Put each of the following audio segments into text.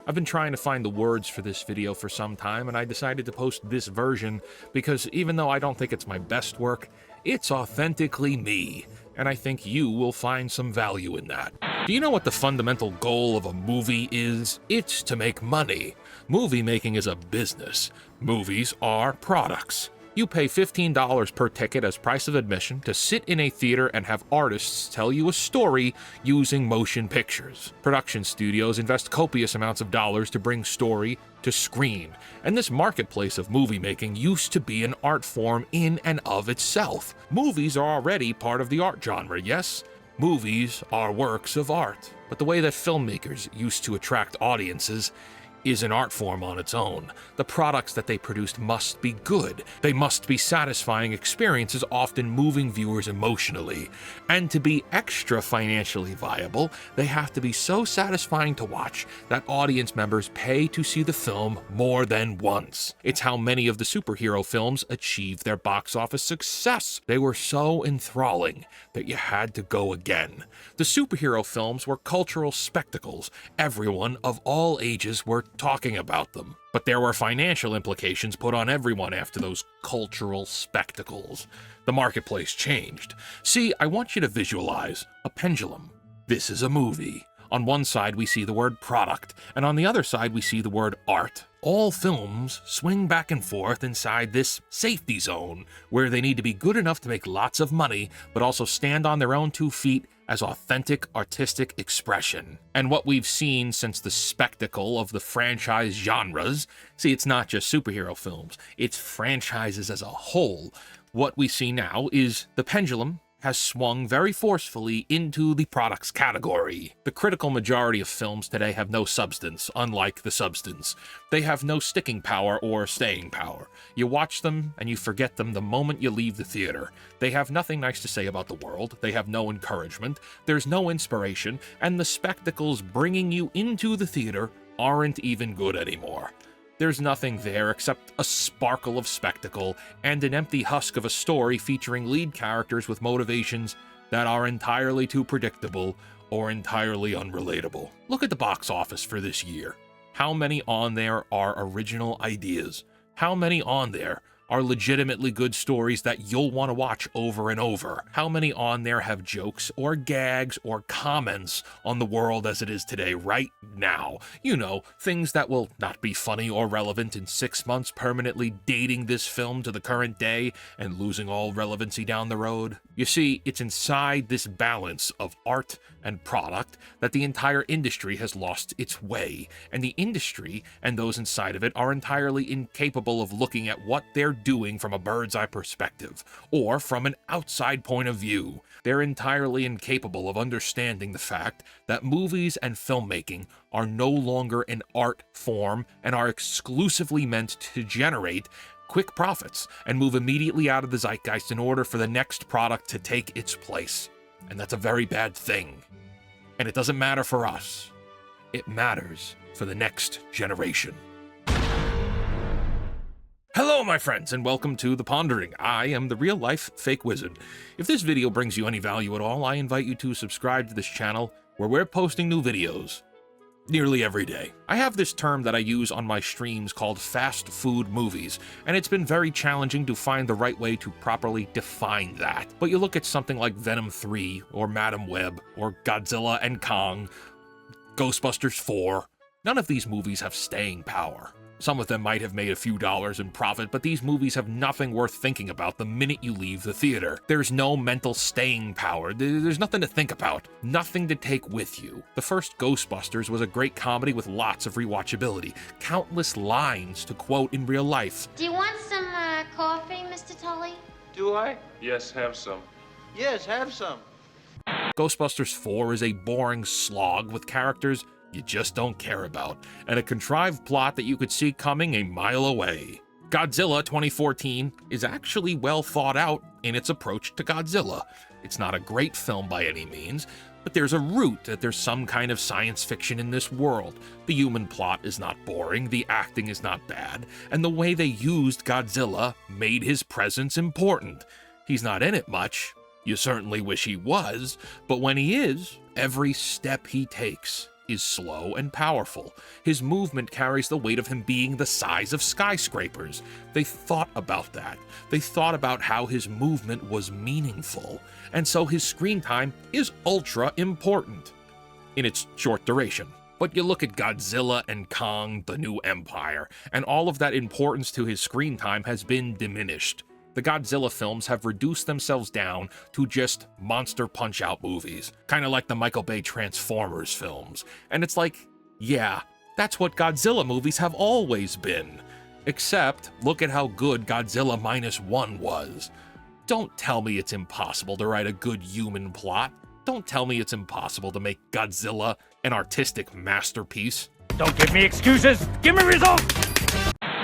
I've been trying to find the words for this video for some time, and I decided to post this version because even though I don't think it's my best work, it's authentically me, and I think you will find some value in that. Do you know what the fundamental goal of a movie is? It's to make money. Movie making is a business. Movies are products. You pay $15 per ticket as price of admission to sit in a theater and have artists tell you a story using motion pictures. Production studios invest copious amounts of dollars to bring story to screen, and this marketplace of movie making used to be an art form in and of itself. Movies are already part of the art genre, yes? Movies are works of art, but the way that filmmakers used to attract audiences is an art form on its own. The products that they produced must be good. They must be satisfying experiences, often moving viewers emotionally. And to be extra financially viable, they have to be so satisfying to watch that audience members pay to see the film more than once. It's how many of the superhero films achieved their box office success. They were so enthralling that you had to go again. The superhero films were cultural spectacles. Everyone of all ages were talking about them. But there were financial implications put on everyone after those cultural spectacles. The marketplace changed. See, I want you to visualize a pendulum. This is a movie. On one side we see the word product, and on the other side we see the word art. All films swing back and forth inside this safety zone, where they need to be good enough to make lots of money, but also stand on their own 2 feet as authentic artistic expression. And what we've seen since the spectacle of the franchise genres, see, it's not just superhero films, it's franchises as a whole. What we see now is the pendulum has swung very forcefully into the products category. The critical majority of films today have no substance, unlike the substance. They have no sticking power or staying power. You watch them and you forget them the moment you leave the theater. They have nothing nice to say about the world, they have no encouragement, there's no inspiration, and the spectacles bringing you into the theater aren't even good anymore. There's nothing there except a sparkle of spectacle and an empty husk of a story featuring lead characters with motivations that are entirely too predictable or entirely unrelatable. Look at the box office for this year. How many on there are original ideas? How many on there are legitimately good stories that you'll want to watch over and over? How many on there have jokes or gags or comments on the world as it is today, right now? You know, things that will not be funny or relevant in 6 months, permanently dating this film to the current day and losing all relevancy down the road. You see, it's inside this balance of art and product that the entire industry has lost its way, and the industry and those inside of it are entirely incapable of looking at what they're doing from a bird's eye perspective, or from an outside point of view. They're entirely incapable of understanding the fact that movies and filmmaking are no longer an art form and are exclusively meant to generate quick profits and move immediately out of the zeitgeist in order for the next product to take its place. And that's a very bad thing. And it doesn't matter for us. It matters for the next generation. Hello, my friends, and welcome to The Pondering. I am the real-life fake wizard. If this video brings you any value at all, I invite you to subscribe to this channel, where we're posting new videos nearly every day. I have this term that I use on my streams called fast food movies, and it's been very challenging to find the right way to properly define that. But you look at something like Venom 3, or Madam Web, or Godzilla and Kong, Ghostbusters 4, none of these movies have staying power. Some of them might have made a few dollars in profit, but these movies have nothing worth thinking about the minute you leave the theater. There's no mental staying power. There's nothing to think about. Nothing to take with you. The first Ghostbusters was a great comedy with lots of rewatchability. Countless lines to quote in real life. Do you want some coffee, Mr. Tully? Do I? Yes, have some. Yes, have some. Ghostbusters 4 is a boring slog with characters you just don't care about, and a contrived plot that you could see coming a mile away. Godzilla 2014 is actually well thought out in its approach to Godzilla. It's not a great film by any means, but there's a root that there's some kind of science fiction in this world. The human plot is not boring, the acting is not bad, and the way they used Godzilla made his presence important. He's not in it much. You certainly wish he was, but when he is, every step he takes is slow and powerful. His movement carries the weight of him being the size of skyscrapers. They thought about that. They thought about how his movement was meaningful. And so his screen time is ultra important in its short duration. But you look at Godzilla and Kong, the New Empire, and all of that importance to his screen time has been diminished. The Godzilla films have reduced themselves down to just monster punch-out movies, kind of like the Michael Bay Transformers films. And it's like, yeah, that's what Godzilla movies have always been. Except, look at how good Godzilla -1 was. Don't tell me it's impossible to write a good human plot. Don't tell me it's impossible to make Godzilla an artistic masterpiece. Don't give me excuses! Give me results!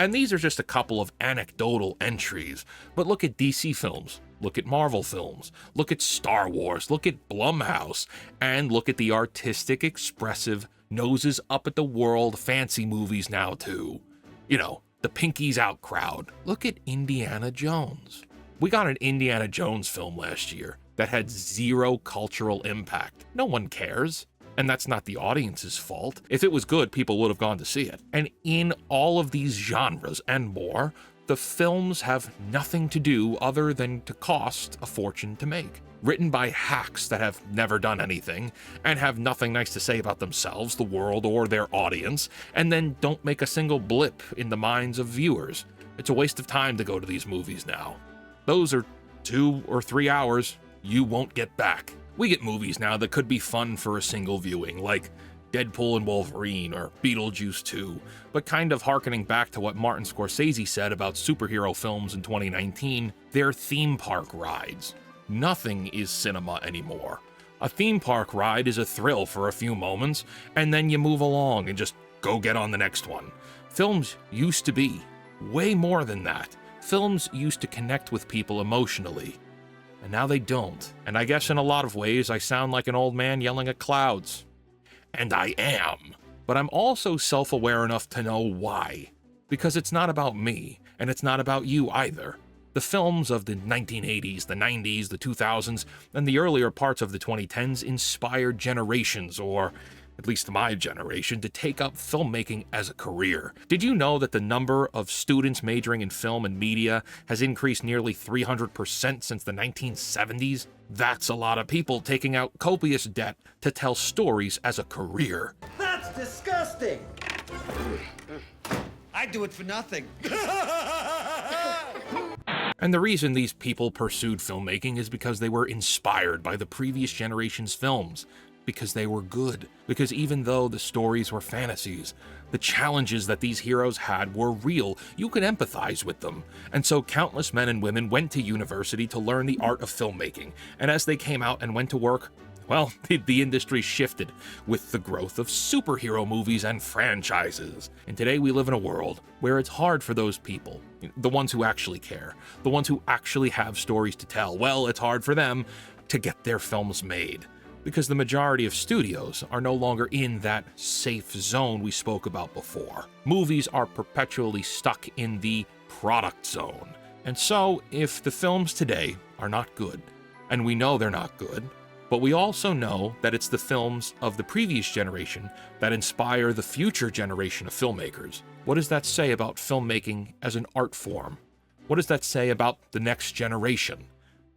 And these are just a couple of anecdotal entries. But look at DC films, look at Marvel films, look at Star Wars, look at Blumhouse, and look at the artistic, expressive, noses up at the world fancy movies now too. You know, the Pinkies Out crowd. Look at Indiana Jones. We got an Indiana Jones film last year that had zero cultural impact. No one cares. And that's not the audience's fault. If it was good, people would have gone to see it. And in all of these genres and more, the films have nothing to do other than to cost a fortune to make. Written by hacks that have never done anything, and have nothing nice to say about themselves, the world, or their audience, and then don't make a single blip in the minds of viewers. It's a waste of time to go to these movies now. Those are 2 or 3 hours you won't get back. We get movies now that could be fun for a single viewing, like Deadpool and Wolverine or Beetlejuice 2, but kind of harkening back to what Martin Scorsese said about superhero films in 2019, they're theme park rides. Nothing is cinema anymore. A theme park ride is a thrill for a few moments, and then you move along and just go get on the next one. Films used to be way more than that. Films used to connect with people emotionally. And now they don't. And I guess in a lot of ways I sound like an old man yelling at clouds. And I am. But I'm also self-aware enough to know why. Because it's not about me, and it's not about you either. The films of the 1980s, the 90s, the 2000s, and the earlier parts of the 2010s inspired generations, or at least my generation, to take up filmmaking as a career. Did you know that the number of students majoring in film and media has increased nearly 300% since the 1970s? That's a lot of people taking out copious debt to tell stories as a career. That's disgusting! I do it for nothing. And the reason these people pursued filmmaking is because they were inspired by the previous generation's films. Because they were good. Because even though the stories were fantasies, the challenges that these heroes had were real. You could empathize with them. And so countless men and women went to university to learn the art of filmmaking. And as they came out and went to work, well, the industry shifted with the growth of superhero movies and franchises. And today we live in a world where it's hard for those people, the ones who actually care, the ones who actually have stories to tell. Well, it's hard for them to get their films made. Because the majority of studios are no longer in that safe zone we spoke about before. Movies are perpetually stuck in the product zone. And so, if the films today are not good, and we know they're not good, but we also know that it's the films of the previous generation that inspire the future generation of filmmakers, what does that say about filmmaking as an art form? What does that say about the next generation?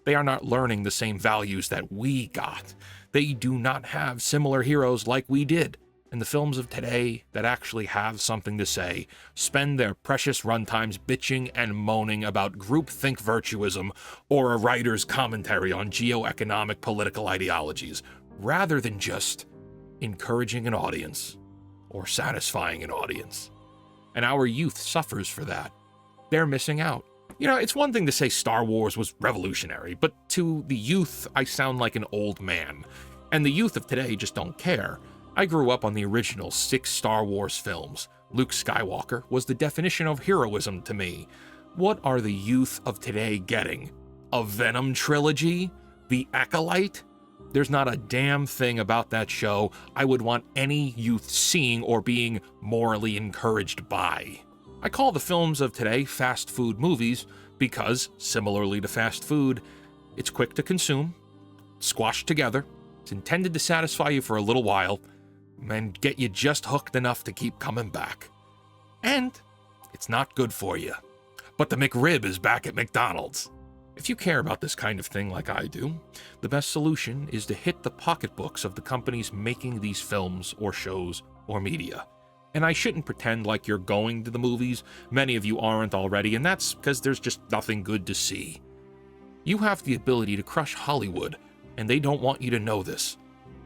They are not learning the same values that we got. They do not have similar heroes like we did. And the films of today that actually have something to say spend their precious runtimes bitching and moaning about groupthink virtuism or a writer's commentary on geoeconomic political ideologies, rather than just encouraging an audience or satisfying an audience. And our youth suffers for that. They're missing out. You know, it's one thing to say Star Wars was revolutionary, but to the youth, I sound like an old man. And the youth of today just don't care. I grew up on the original 6 Star Wars films. Luke Skywalker was the definition of heroism to me. What are the youth of today getting? A Venom trilogy? The Acolyte? There's not a damn thing about that show I would want any youth seeing or being morally encouraged by. I call the films of today fast food movies because, similarly to fast food, it's quick to consume, squashed together, it's intended to satisfy you for a little while, and get you just hooked enough to keep coming back. And it's not good for you. But the McRib is back at McDonald's. If you care about this kind of thing like I do, the best solution is to hit the pocketbooks of the companies making these films or shows or media. And I shouldn't pretend like you're going to the movies. Many of you aren't already, and that's because there's just nothing good to see. You have the ability to crush Hollywood, and they don't want you to know this.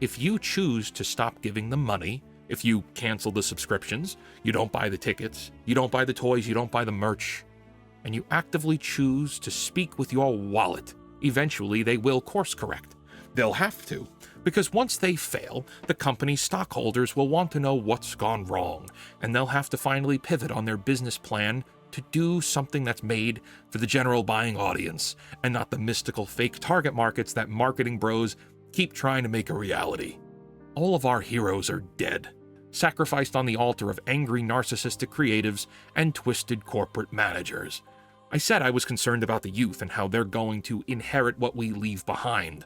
If you choose to stop giving them money, if you cancel the subscriptions, you don't buy the tickets, you don't buy the toys, you don't buy the merch, and you actively choose to speak with your wallet, eventually they will course correct. They'll have to, because once they fail, the company's stockholders will want to know what's gone wrong, and they'll have to finally pivot on their business plan to do something that's made for the general buying audience, and not the mystical fake target markets that marketing bros keep trying to make a reality. All of our heroes are dead, sacrificed on the altar of angry narcissistic creatives and twisted corporate managers. I said I was concerned about the youth and how they're going to inherit what we leave behind.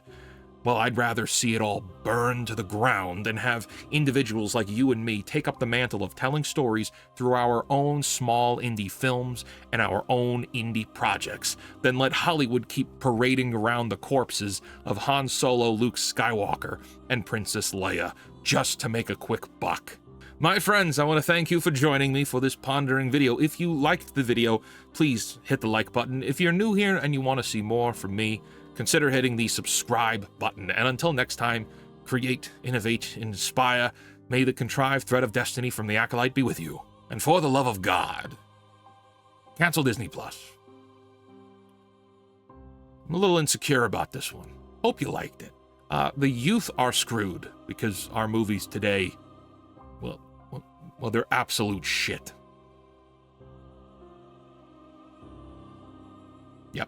Well, I'd rather see it all burn to the ground and have individuals like you and me take up the mantle of telling stories through our own small indie films and our own indie projects than let Hollywood keep parading around the corpses of Han Solo, Luke Skywalker, and Princess Leia just to make a quick buck. My friends, I want to thank you for joining me for this pondering video. If you liked the video, please hit the like button. If you're new here and you want to see more from me, consider hitting the subscribe button. And until next time, create, innovate, inspire. May the contrived thread of destiny from the Acolyte be with you. And for the love of God, cancel Disney+. I'm a little insecure about this one. Hope you liked it. The youth are screwed because our movies today, well, they're absolute shit. Yep.